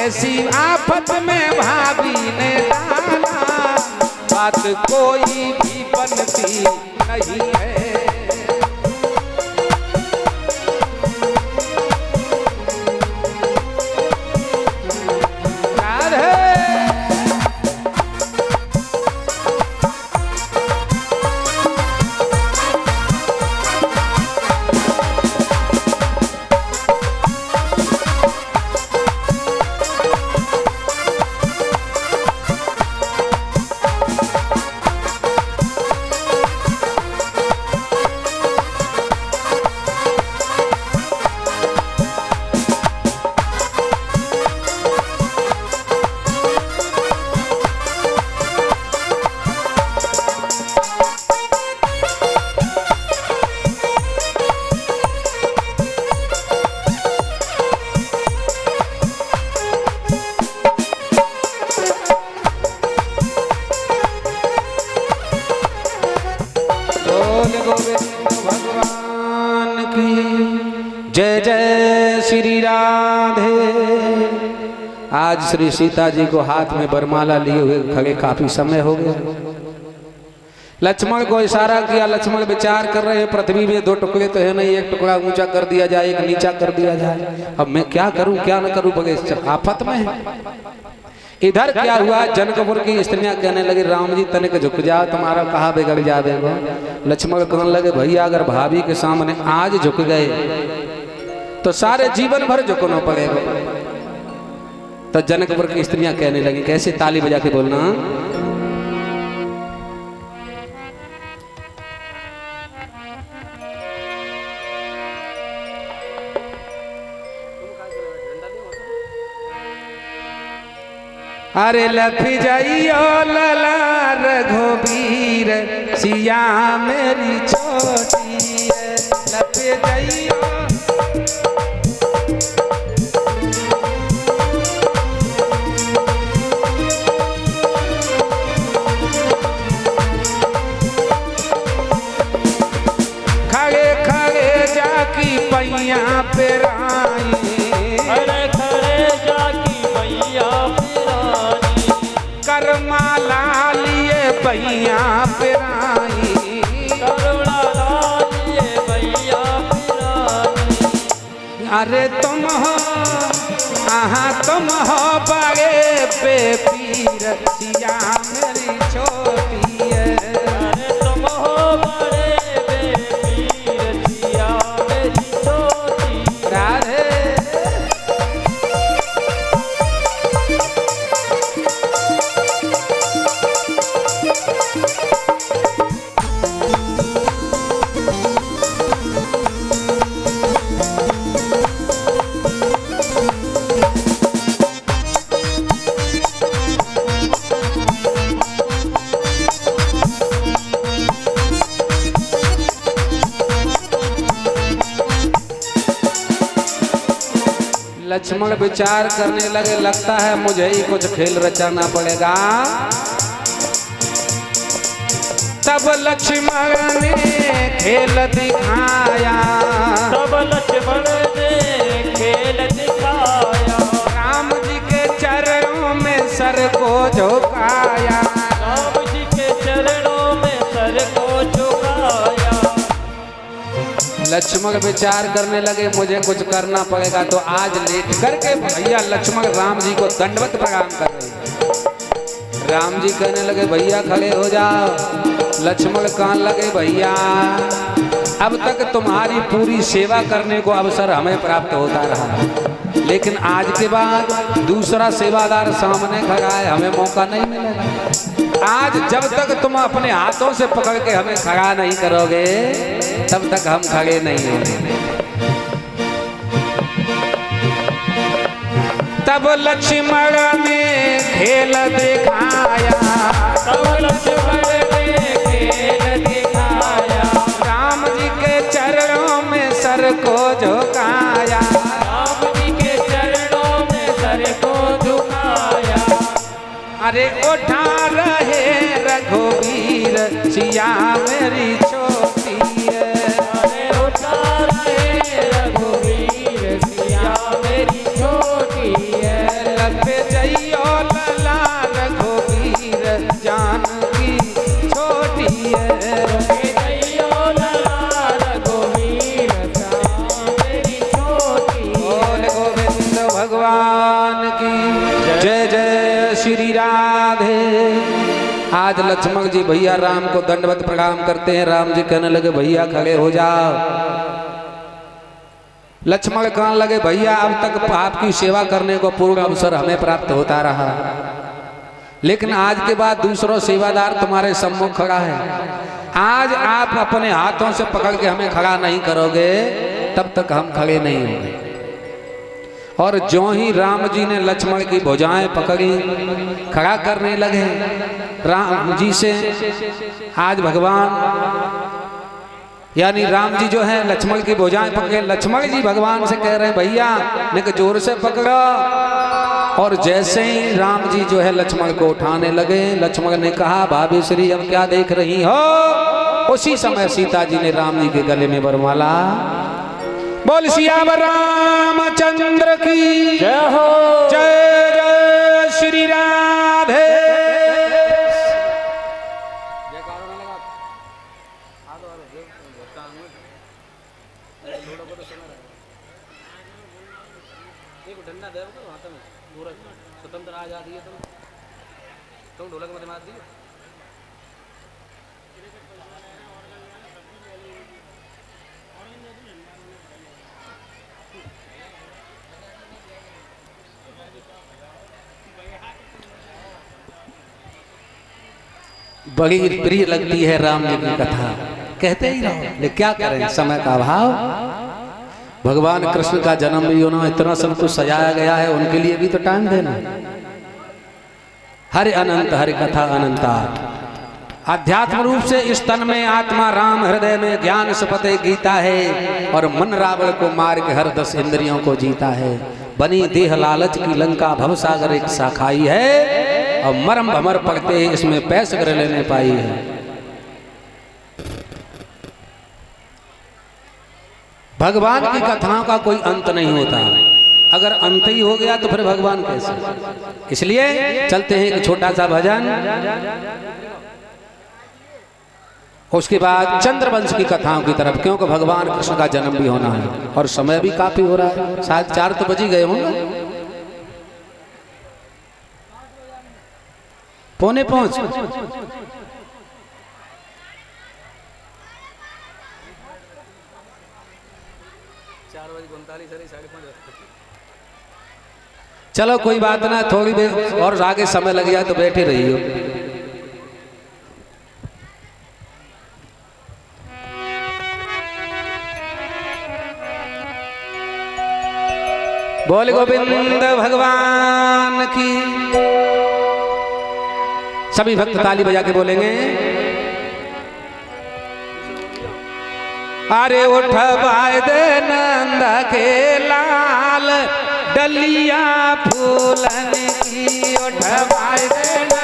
ऐसी आफत में भाभी ने डाला, बात कोई भी बनती नहीं है। भगवान की जय जय श्री राधे। आज श्री सीता जी को हाथ में बरमाला लिए हुए खड़े काफी समय हो गया। लक्ष्मण को इशारा किया, लक्ष्मण विचार कर रहे हैं पृथ्वी में दो टुकड़े तो है नहीं, एक टुकड़ा ऊंचा कर दिया जाए, एक नीचा कर दिया जाए। अब मैं क्या करूं क्या न करूं, बगे आफत में है। इधर क्या हुआ, जनकपुर की स्त्रियां कहने लगी राम जी तनिक झुक जाओ, तुम्हारा कहा बिगड़ जाएगा। लक्ष्मण कहने लगे भैया अगर भाभी के सामने आज झुक गए तो सारे जीवन भर झुकना पड़ेगा। तो जनकपुर की स्त्रियां कहने लगी, कैसे, ताली बजा के बोलना। अरे लफी जाइयो लला रघुबीर सिया मेरी छोटी है, लफी जाइयो। खड़े खड़े जाकी पैया पे राई, खड़े खड़े जाकी पैया करमाला लिए भैया पिराई, करुणा लिए भैया पिराई। अरे तुम हो तुम हो बड़े बेपीर सिया मेरी छोटी है। अरे तुम हो बड़े बेपीर सिया मेरी छोटी। राधे लक्ष्मण विचार करने लगे, लगता है मुझे ही कुछ खेल रचाना पड़ेगा। तब लक्ष्मण ने खेल दिखाया, तब लक्ष्मण ने खेल दिखाया। राम जी के चरणों में सर को झुकाया, राम जी के चरणों में सर को झुकाया। लक्ष्मण विचार करने लगे मुझे कुछ करना पड़ेगा। तो आज लेट करके भैया लक्ष्मण राम जी को दंडवत प्रणाम कर रहे। राम जी कहने लगे भैया खड़े हो जाओ। लक्ष्मण कहने लगे भैया अब तक तुम्हारी पूरी सेवा करने को अवसर हमें प्राप्त होता रहा, लेकिन आज के बाद दूसरा सेवादार सामने खड़ा है, हमें मौका नहीं मिलेगा। आज जब तक तुम अपने हाथों से पकड़ के हमें खड़ा नहीं करोगे तब तक हम खड़े नहीं होंगे। तब लक्ष्मण ने खेल दिखाया, तब लक्ष्मण ने खेल दिखाया। राम जी के चरणों में सर को झुकाया, राम जी के चरणों में सर को झुकाया। अरे उठा रहे रघुवीर सिया मेरी छोटी है। अरे उठा रहे रघुवीर सिया मेरी छोटी है। लपे जइयो लला रघुवीर जानकी छोटी है। बोल गोविंद भगवान की जय जय श्री राधे। आज लक्ष्मण जी भैया राम को दंडवत प्रणाम करते हैं। राम जी कहने लगे भैया खड़े हो जाओ। लक्ष्मण कहने लगे भैया अब तक आपकी सेवा करने को पूर्ण अवसर हमें प्राप्त होता रहा, लेकिन आज के बाद दूसरों सेवादार तुम्हारे सम्मुख खड़ा है। आज आप अपने हाथों से पकड़ के हमें खड़ा नहीं करोगे तब तक हम खड़े नहीं होंगे। और ज्यों ही राम जी ने लक्ष्मण की भुजाएं पकड़ी खड़ा करने लगे राम जी से, आज भगवान यानी राम जी जो है लक्ष्मण की भुजाएं पकड़े। लक्ष्मण जी भगवान से कह रहे हैं भैया लेकिन जोर से पकड़ो। और जैसे ही राम जी जो है लक्ष्मण को उठाने लगे, लक्ष्मण ने कहा भाभी श्री अब क्या देख रही हो। उसी समय सीता जी ने राम जी के गले में वरमाला। बोल सियावर रामचंद्र की जय हो। जय जय श्री राधे। स्वतंत्र आजादी है तुम ढोलक मत मार दियो। बड़ी प्रिय लगती है राम जी की कथा, कहते ही रहो, लेकिन क्या करें समय का अभाव। भगवान कृष्ण का जन्म भी उन्होंने इतना सब कुछ सजाया गया है, उनके लिए भी तो टाइम देना। हरि अनंत हरि कथा अनंता। आध्यात्म रूप से इस तन में आत्मा राम, हृदय में ज्ञान सपते गीता है, और मन रावण को मार के हर 10 इंद्रियों को जीता है। बनी देह लालच की लंका भवसागर एक शाखाई है, और मरम भमर पड़ते इसमें पैस कर लेने पाई है। भगवान की कथाओं का कोई अंत नहीं होता, अगर अंत ही हो गया तो फिर भगवान कैसे। इसलिए चलते हैं एक छोटा सा भजन, उसके बाद चंद्रवंश की कथाओं की तरफ, क्योंकि भगवान कृष्ण का जन्म भी होना है और समय भी काफी हो रहा है। शायद 4 तो बज ही गए होंगे, 4:45। चलो कोई बात ना, थोड़ी देर और आगे समय लग जाए तो बैठे रहियो। बोल गोविंद भगवान की। सभी भक्त ताली बजा के बोलेंगे। अरे उठ दे नंद के लाल, डलिया फूलन की उठ दे।